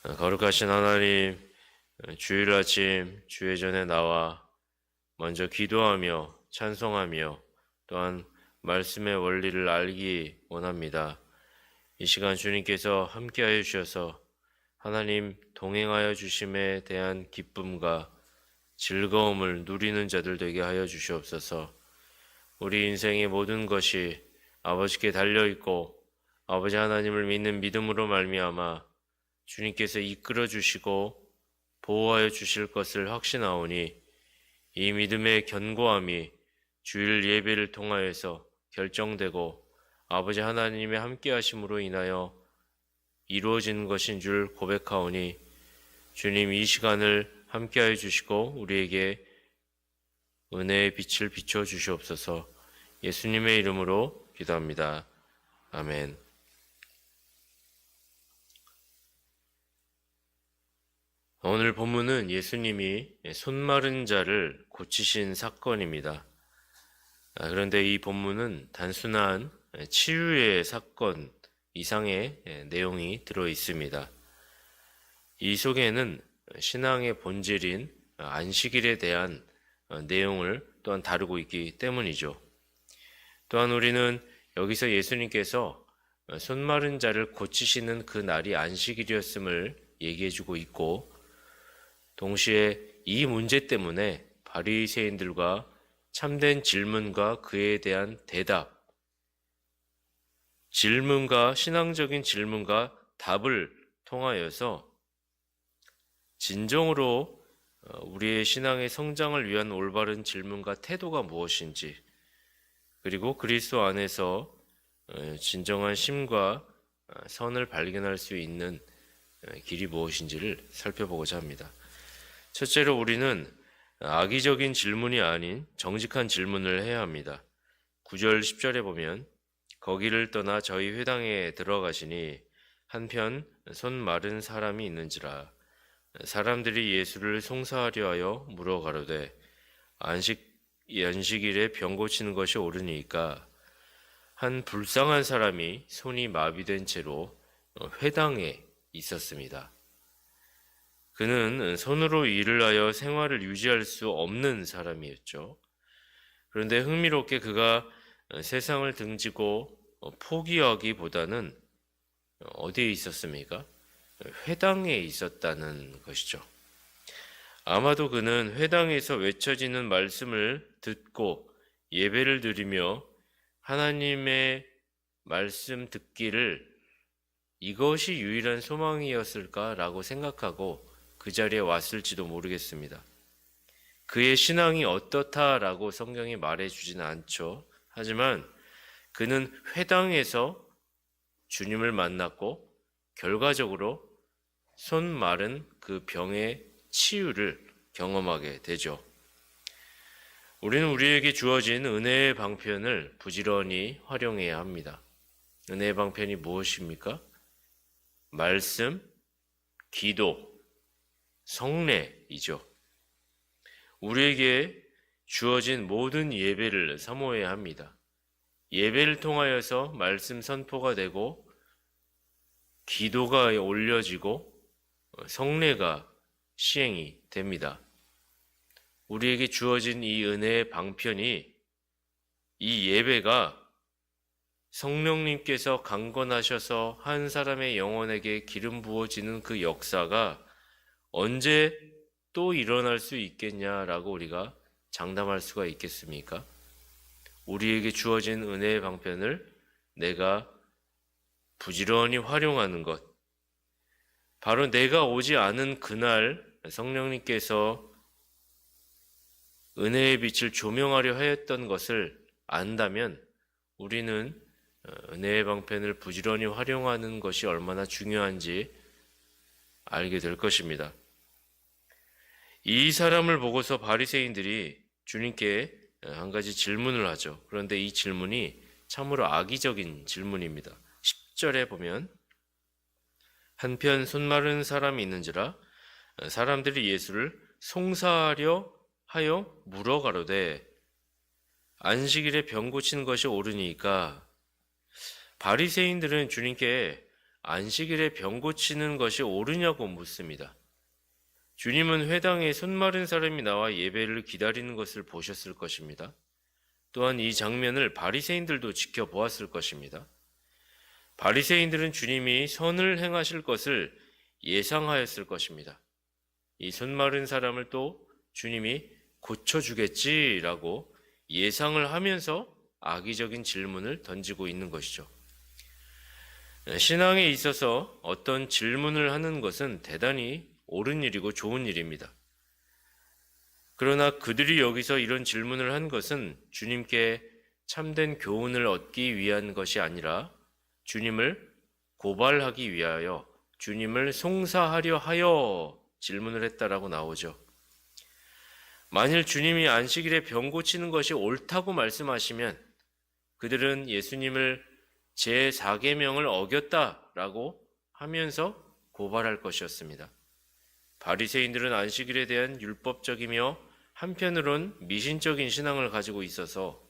거룩하신 하나님, 주일 아침 주의 전에 나와 먼저 기도하며 찬송하며 또한 말씀의 원리를 알기 원합니다. 이 시간 주님께서 함께하여 주셔서 하나님 동행하여 주심에 대한 기쁨과 즐거움을 누리는 자들 되게 하여 주시옵소서. 우리 인생의 모든 것이 아버지께 달려있고 아버지 하나님을 믿는 믿음으로 말미암아 주님께서 이끌어 주시고 보호하여 주실 것을 확신하오니 이 믿음의 견고함이 주일 예배를 통하여서 결정되고 아버지 하나님의 함께하심으로 인하여 이루어진 것인 줄 고백하오니 주님 이 시간을 함께하여 주시고 우리에게 은혜의 빛을 비춰 주시옵소서. 예수님의 이름으로 기도합니다. 아멘. 오늘 본문은 예수님이 손 마른 자를 고치신 사건입니다. 그런데 이 본문은 단순한 치유의 사건 이상의 내용이 들어 있습니다. 이 속에는 신앙의 본질인 안식일에 대한 내용을 또한 다루고 있기 때문이죠. 또한 우리는 여기서 예수님께서 손 마른 자를 고치시는 그 날이 안식일이었음을 얘기해주고 있고, 동시에 이 문제 때문에 바리새인들과 참된 질문과 그에 대한 대답, 질문과 신앙적인 질문과 답을 통하여서 진정으로 우리의 신앙의 성장을 위한 올바른 질문과 태도가 무엇인지, 그리고 그리스도 안에서 진정한 심과 선을 발견할 수 있는 길이 무엇인지를 살펴보고자 합니다. 첫째로 우리는 악의적인 질문이 아닌 정직한 질문을 해야 합니다. 9절 10절에 보면 거기를 떠나 저희 회당에 들어가시니 한편 손 마른 사람이 있는지라. 사람들이 예수를 송사하려 하여 물어가로되 안식일에 병 고치는 것이 옳으니까. 한 불쌍한 사람이 손이 마비된 채로 회당에 있었습니다. 그는 손으로 일을 하여 생활을 유지할 수 없는 사람이었죠. 그런데 흥미롭게 그가 세상을 등지고 포기하기보다는 어디에 있었습니까? 회당에 있었다는 것이죠. 아마도 그는 회당에서 외쳐지는 말씀을 듣고 예배를 드리며 하나님의 말씀 듣기를 이것이 유일한 소망이었을까라고 생각하고 그 자리에 왔을지도 모르겠습니다. 그의 신앙이 어떻다라고 성경이 말해주지는 않죠. 하지만 그는 회당에서 주님을 만났고 결과적으로 손 마른 그 병의 치유를 경험하게 되죠. 우리는 우리에게 주어진 은혜의 방편을 부지런히 활용해야 합니다. 은혜의 방편이 무엇입니까? 말씀, 기도, 성례이죠. 우리에게 주어진 모든 예배를 사모해야 합니다. 예배를 통하여서 말씀 선포가 되고 기도가 올려지고 성례가 시행이 됩니다. 우리에게 주어진 이 은혜의 방편이, 이 예배가 성령님께서 강건하셔서 한 사람의 영혼에게 기름 부어지는 그 역사가 언제 또 일어날 수 있겠냐라고 우리가 장담할 수가 있겠습니까? 우리에게 주어진 은혜의 방편을 내가 부지런히 활용하는 것, 바로 내가 오지 않은 그날 성령님께서 은혜의 빛을 조명하려 하였던 것을 안다면 우리는 은혜의 방편을 부지런히 활용하는 것이 얼마나 중요한지 알게 될 것입니다. 이 사람을 보고서 바리새인들이 주님께 한 가지 질문을 하죠. 그런데 이 질문이 참으로 악의적인 질문입니다. 10절에 보면 한편 손 마른 사람이 있는지라 사람들이 예수를 송사하려 하여 물어가로되 안식일에 병 고치는 것이 옳으니까. 바리새인들은 주님께 안식일에 병 고치는 것이 옳으냐고 묻습니다. 주님은 회당에 손 마른 사람이 나와 예배를 기다리는 것을 보셨을 것입니다. 또한 이 장면을 바리새인들도 지켜보았을 것입니다. 바리새인들은 주님이 선을 행하실 것을 예상하였을 것입니다. 이 손 마른 사람을 또 주님이 고쳐주겠지라고 예상을 하면서 악의적인 질문을 던지고 있는 것이죠. 신앙에 있어서 어떤 질문을 하는 것은 대단히 옳은 일이고 좋은 일입니다. 그러나 그들이 여기서 이런 질문을 한 것은 주님께 참된 교훈을 얻기 위한 것이 아니라 주님을 고발하기 위하여, 주님을 송사하려 하여 질문을 했다라고 나오죠. 만일 주님이 안식일에 병 고치는 것이 옳다고 말씀하시면 그들은 예수님을 제4계명을 어겼다라고 하면서 고발할 것이었습니다. 바리새인들은 안식일에 대한 율법적이며 한편으론 미신적인 신앙을 가지고 있어서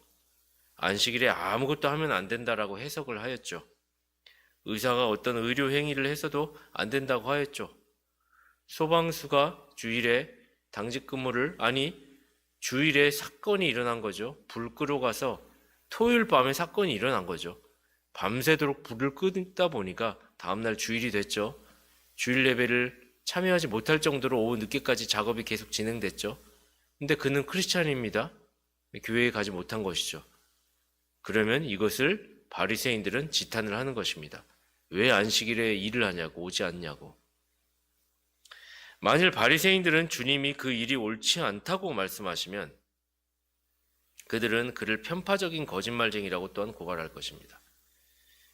안식일에 아무것도 하면 안 된다라고 해석을 하였죠. 의사가 어떤 의료 행위를 해서도 안 된다고 하였죠. 소방수가 주일에 사건이 일어난 거죠. 불 끄러 가서 토요일 밤에 사건이 일어난 거죠. 밤새도록 불을 끄다 보니까 다음날 주일이 됐죠. 주일 예배를 참여하지 못할 정도로 오후 늦게까지 작업이 계속 진행됐죠. 근데 그는 크리스찬입니다. 교회에 가지 못한 것이죠. 그러면 이것을 바리새인들은 지탄을 하는 것입니다. 왜 안식일에 일을 하냐고, 오지 않냐고. 만일 바리새인들은 주님이 그 일이 옳지 않다고 말씀하시면 그들은 그를 편파적인 거짓말쟁이라고 또한 고발할 것입니다.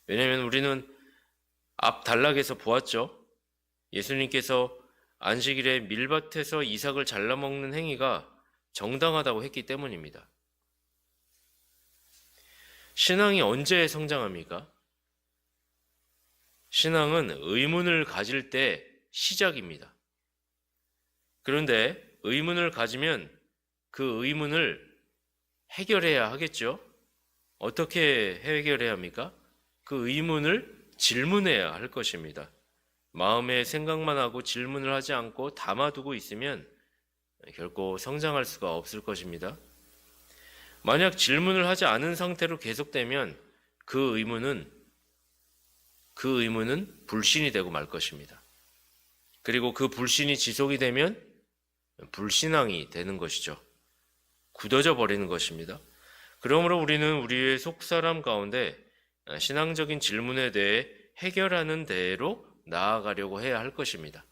왜냐하면 우리는 앞 단락에서 보았죠. 예수님께서 안식일에 밀밭에서 이삭을 잘라먹는 행위가 정당하다고 했기 때문입니다. 신앙이 언제 성장합니까? 신앙은 의문을 가질 때 시작입니다. 그런데 의문을 가지면 그 의문을 해결해야 하겠죠? 어떻게 해결해야 합니까? 그 의문을 질문해야 할 것입니다. 마음에 생각만 하고 질문을 하지 않고 담아두고 있으면 결코 성장할 수가 없을 것입니다. 만약 질문을 하지 않은 상태로 계속되면 그 의문은 불신이 되고 말 것입니다. 그리고 그 불신이 지속이 되면 불신앙이 되는 것이죠. 굳어져 버리는 것입니다. 그러므로 우리는 우리의 속사람 가운데 신앙적인 질문에 대해 해결하는 대로 나아가려고 해야 할 것입니다.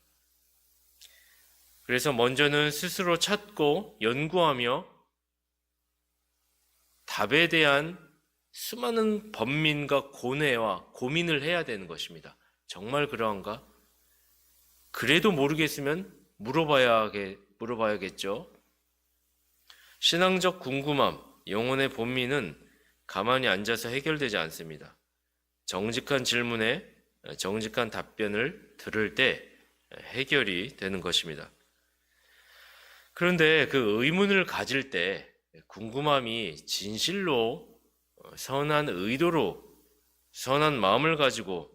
그래서 먼저는 스스로 찾고 연구하며 답에 대한 수많은 번민과 고뇌와 고민을 해야 되는 것입니다. 정말 그러한가? 그래도 모르겠으면 물어봐야겠죠. 신앙적 궁금함, 영혼의 본민은 가만히 앉아서 해결되지 않습니다. 정직한 질문에 정직한 답변을 들을 때 해결이 되는 것입니다. 그런데 그 의문을 가질 때 궁금함이 진실로 선한 의도로 선한 마음을 가지고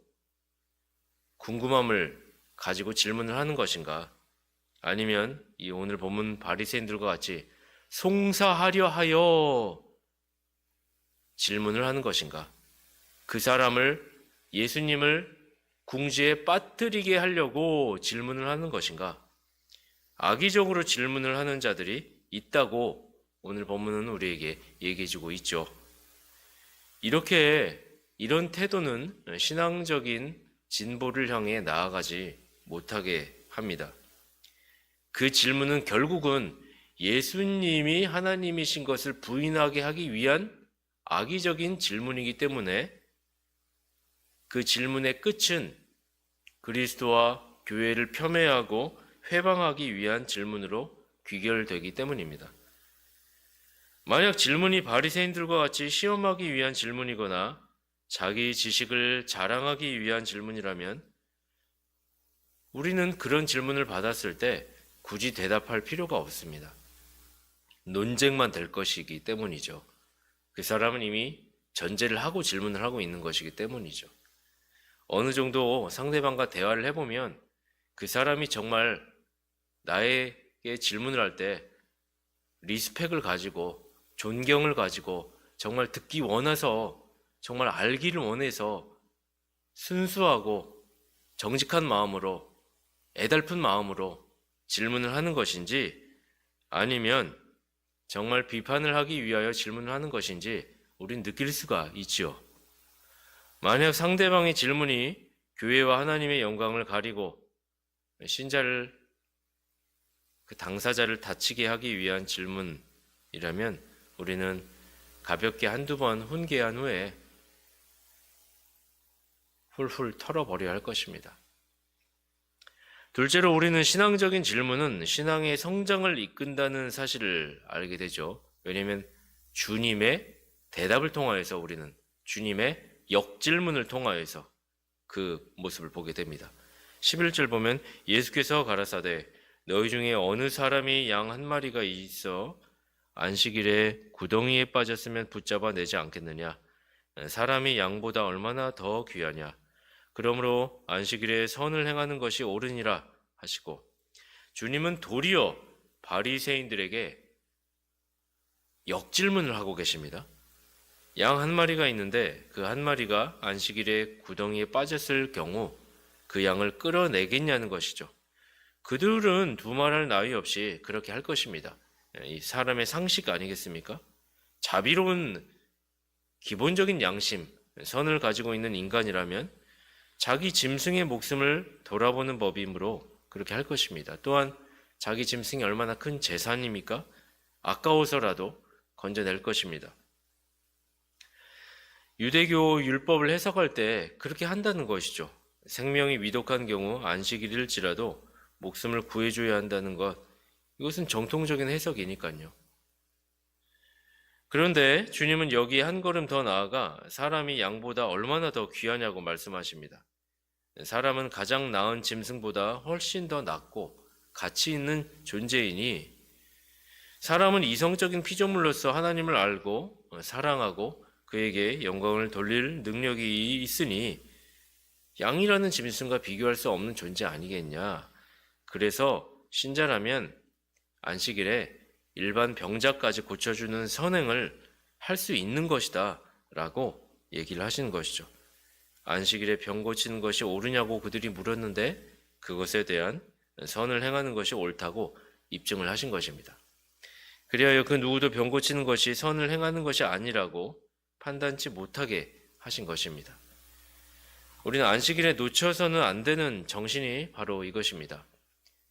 궁금함을 가지고 질문을 하는 것인가? 아니면 이 오늘 본문 바리새인들과 같이 송사하려 하여 질문을 하는 것인가? 그 사람을 예수님을 궁지에 빠뜨리게 하려고 질문을 하는 것인가? 악의적으로 질문을 하는 자들이 있다고 오늘 본문은 우리에게 얘기해주고 있죠. 이런 태도는 신앙적인 진보를 향해 나아가지 못하게 합니다. 그 질문은 결국은 예수님이 하나님이신 것을 부인하게 하기 위한 악의적인 질문이기 때문에 그 질문의 끝은 그리스도와 교회를 폄훼하고 회방하기 위한 질문으로 귀결되기 때문입니다. 만약 질문이 바리새인들과 같이 시험하기 위한 질문이거나 자기 지식을 자랑하기 위한 질문이라면 우리는 그런 질문을 받았을 때 굳이 대답할 필요가 없습니다. 논쟁만 될 것이기 때문이죠. 그 사람은 이미 전제를 하고 질문을 하고 있는 것이기 때문이죠. 어느 정도 상대방과 대화를 해보면 그 사람이 정말 나에게 질문을 할 때 리스펙을 가지고 존경을 가지고 정말 듣기 원해서 정말 알기를 원해서 순수하고 정직한 마음으로 애달픈 마음으로 질문을 하는 것인지 아니면 정말 비판을 하기 위하여 질문을 하는 것인지 우린 느낄 수가 있지요. 만약 상대방의 질문이 교회와 하나님의 영광을 가리고 신자를 그 당사자를 다치게 하기 위한 질문이라면 우리는 가볍게 한두 번 훈계한 후에 훌훌 털어버려야 할 것입니다. 둘째로 우리는 신앙적인 질문은 신앙의 성장을 이끈다는 사실을 알게 되죠. 왜냐하면 주님의 대답을 통하여서 우리는 주님의 역질문을 통하여서 그 모습을 보게 됩니다. 11절 보면 예수께서 가라사대 너희 중에 어느 사람이 양 한 마리가 있어 안식일에 구덩이에 빠졌으면 붙잡아 내지 않겠느냐? 사람이 양보다 얼마나 더 귀하냐? 그러므로 안식일에 선을 행하는 것이 옳으니라 하시고 주님은 도리어 바리새인들에게 역질문을 하고 계십니다. 양 한 마리가 있는데 그 한 마리가 안식일에 구덩이에 빠졌을 경우 그 양을 끌어내겠냐는 것이죠. 그들은 두말할 나위 없이 그렇게 할 것입니다. 이 사람의 상식 아니겠습니까? 자비로운 기본적인 양심, 선을 가지고 있는 인간이라면 자기 짐승의 목숨을 돌아보는 법이므로 그렇게 할 것입니다. 또한 자기 짐승이 얼마나 큰 재산입니까? 아까워서라도 건져낼 것입니다. 유대교 율법을 해석할 때 그렇게 한다는 것이죠. 생명이 위독한 경우 안식일일지라도 목숨을 구해줘야 한다는 것, 이것은 정통적인 해석이니까요. 그런데 주님은 여기에 한 걸음 더 나아가 사람이 양보다 얼마나 더 귀하냐고 말씀하십니다. 사람은 가장 나은 짐승보다 훨씬 더 낫고 가치 있는 존재이니 사람은 이성적인 피조물로서 하나님을 알고 사랑하고 그에게 영광을 돌릴 능력이 있으니 양이라는 짐승과 비교할 수 없는 존재 아니겠냐. 그래서 신자라면 안식일에 일반 병자까지 고쳐주는 선행을 할 수 있는 것이다 라고 얘기를 하시는 것이죠. 안식일에 병 고치는 것이 옳으냐고 그들이 물었는데 그것에 대한 선을 행하는 것이 옳다고 입증을 하신 것입니다. 그리하여 그 누구도 병 고치는 것이 선을 행하는 것이 아니라고 판단치 못하게 하신 것입니다. 우리는 안식일에 놓쳐서는 안 되는 정신이 바로 이것입니다.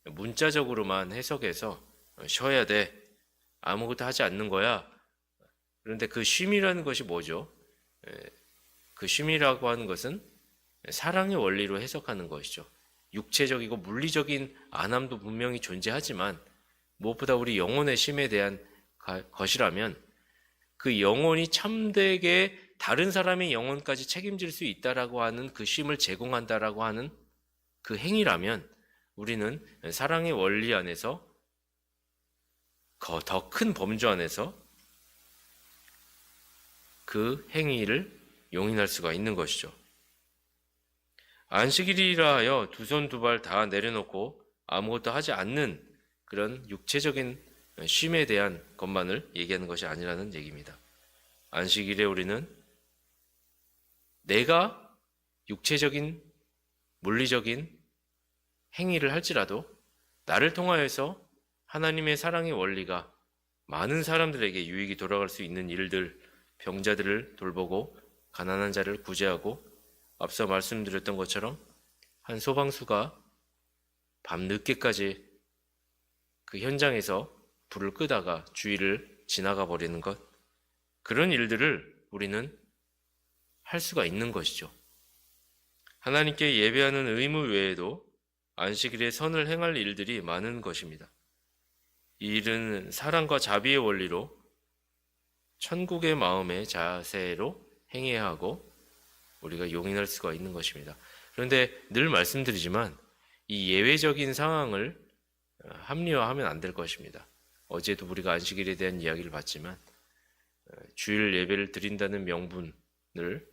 문자적으로만 해석해서 쉬어야 돼, 아무것도 하지 않는 거야. 그런데 그 쉼이라는 것이 뭐죠? 그 쉼이라고 하는 것은 사랑의 원리로 해석하는 것이죠. 육체적이고 물리적인 안함도 분명히 존재하지만 무엇보다 우리 영혼의 쉼에 대한 것이라면 그 영혼이 참되게 다른 사람의 영혼까지 책임질 수 있다라고 하는 그 쉼을 제공한다라고 하는 그 행위라면 우리는 사랑의 원리 안에서 더 큰 범주 안에서 그 행위를 용인할 수가 있는 것이죠. 안식일이라 하여 두 손 두 발 다 내려놓고 아무것도 하지 않는 그런 육체적인 쉼에 대한 것만을 얘기하는 것이 아니라는 얘기입니다. 안식일에 우리는 내가 육체적인 물리적인 행위를 할지라도 나를 통하여서 하나님의 사랑의 원리가 많은 사람들에게 유익이 돌아갈 수 있는 일들, 병자들을 돌보고 가난한 자를 구제하고 앞서 말씀드렸던 것처럼 한 소방수가 밤늦게까지 그 현장에서 불을 끄다가 주위를 지나가 버리는 것, 그런 일들을 우리는 할 수가 있는 것이죠. 하나님께 예배하는 의무 외에도 안식일에 선을 행할 일들이 많은 것입니다. 이 일은 사랑과 자비의 원리로 천국의 마음의 자세로 행해야 하고 우리가 용인할 수가 있는 것입니다. 그런데 늘 말씀드리지만 이 예외적인 상황을 합리화하면 안 될 것입니다. 어제도 우리가 안식일에 대한 이야기를 봤지만 주일 예배를 드린다는 명분을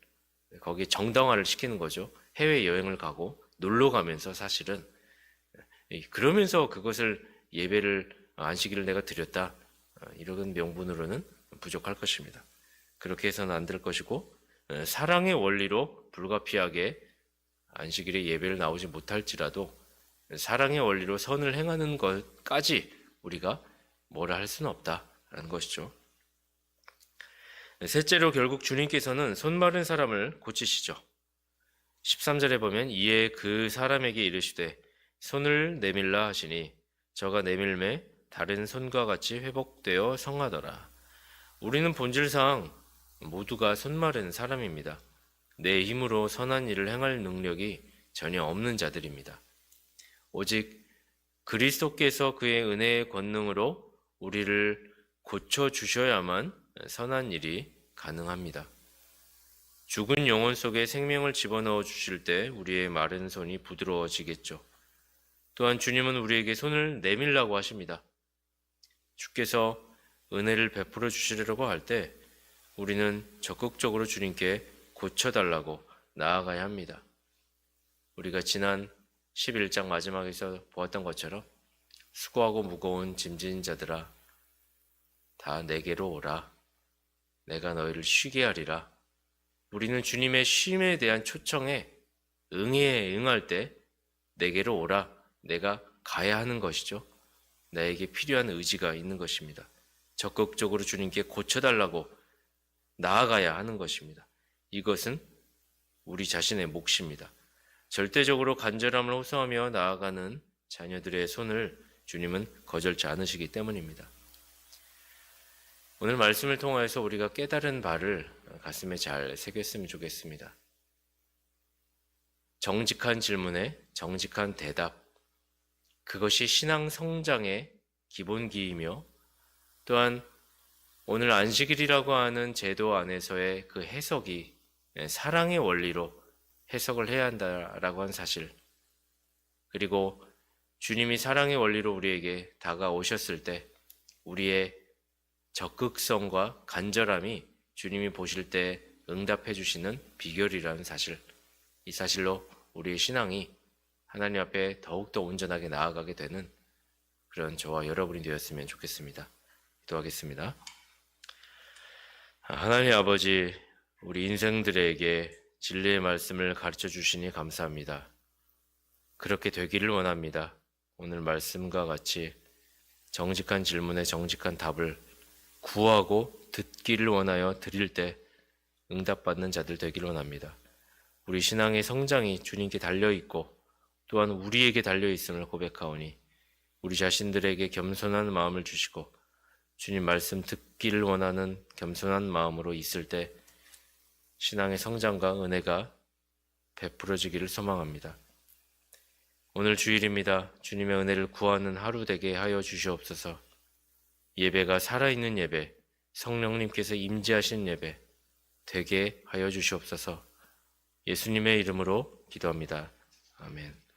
거기에 정당화를 시키는 거죠. 해외 여행을 가고 놀러 가면서 사실은 그러면서 그것을 예배를 안식일을 내가 드렸다 이런 명분으로는 부족할 것입니다. 그렇게 해서는 안 될 것이고 사랑의 원리로 불가피하게 안식일에 예배를 나오지 못할지라도 사랑의 원리로 선을 행하는 것까지 우리가 뭐라 할 수는 없다라는 것이죠. 셋째로 결국 주님께서는 손마른 사람을 고치시죠. 13절에 보면 이에 그 사람에게 이르시되 손을 내밀라 하시니 저가 내밀매 다른 손과 같이 회복되어 성하더라. 우리는 본질상 모두가 손마른 사람입니다. 내 힘으로 선한 일을 행할 능력이 전혀 없는 자들입니다. 오직 그리스도께서 그의 은혜의 권능으로 우리를 고쳐주셔야만 선한 일이 가능합니다. 죽은 영혼 속에 생명을 집어넣어 주실 때 우리의 마른 손이 부드러워지겠죠. 또한 주님은 우리에게 손을 내밀라고 하십니다. 주께서 은혜를 베풀어 주시려고 할 때 우리는 적극적으로 주님께 고쳐달라고 나아가야 합니다. 우리가 지난 11장 마지막에서 보았던 것처럼 수고하고 무거운 짐진 자들아 다 내게로 오라. 내가 너희를 쉬게 하리라. 우리는 주님의 쉼에 대한 초청에 응할 때 내게로 오라. 내가 가야 하는 것이죠. 나에게 필요한 의지가 있는 것입니다. 적극적으로 주님께 고쳐달라고 나아가야 하는 것입니다. 이것은 우리 자신의 몫입니다. 절대적으로 간절함을 호소하며 나아가는 자녀들의 손을 주님은 거절치 않으시기 때문입니다. 오늘 말씀을 통하여서 우리가 깨달은 바를 가슴에 잘 새겼으면 좋겠습니다. 정직한 질문에 정직한 대답, 그것이 신앙 성장의 기본기이며 또한 오늘 안식일이라고 하는 제도 안에서의 그 해석이 사랑의 원리로 해석을 해야 한다라고 한 사실, 그리고 주님이 사랑의 원리로 우리에게 다가오셨을 때 우리의 적극성과 간절함이 주님이 보실 때 응답해 주시는 비결이라는 사실, 이 사실로 우리의 신앙이 하나님 앞에 더욱더 온전하게 나아가게 되는 그런 저와 여러분이 되었으면 좋겠습니다. 기도하겠습니다. 하나님 아버지, 우리 인생들에게 진리의 말씀을 가르쳐 주시니 감사합니다. 그렇게 되기를 원합니다. 오늘 말씀과 같이 정직한 질문에 정직한 답을 구하고 듣기를 원하여 드릴 때 응답받는 자들 되기를 원합니다. 우리 신앙의 성장이 주님께 달려있고 또한 우리에게 달려있음을 고백하오니 우리 자신들에게 겸손한 마음을 주시고 주님 말씀 듣기를 원하는 겸손한 마음으로 있을 때 신앙의 성장과 은혜가 베풀어지기를 소망합니다. 오늘 주일입니다. 주님의 은혜를 구하는 하루 되게 하여 주시옵소서. 예배가 살아있는 예배, 성령님께서 임재하신 예배 되게 하여 주시옵소서. 예수님의 이름으로 기도합니다. 아멘.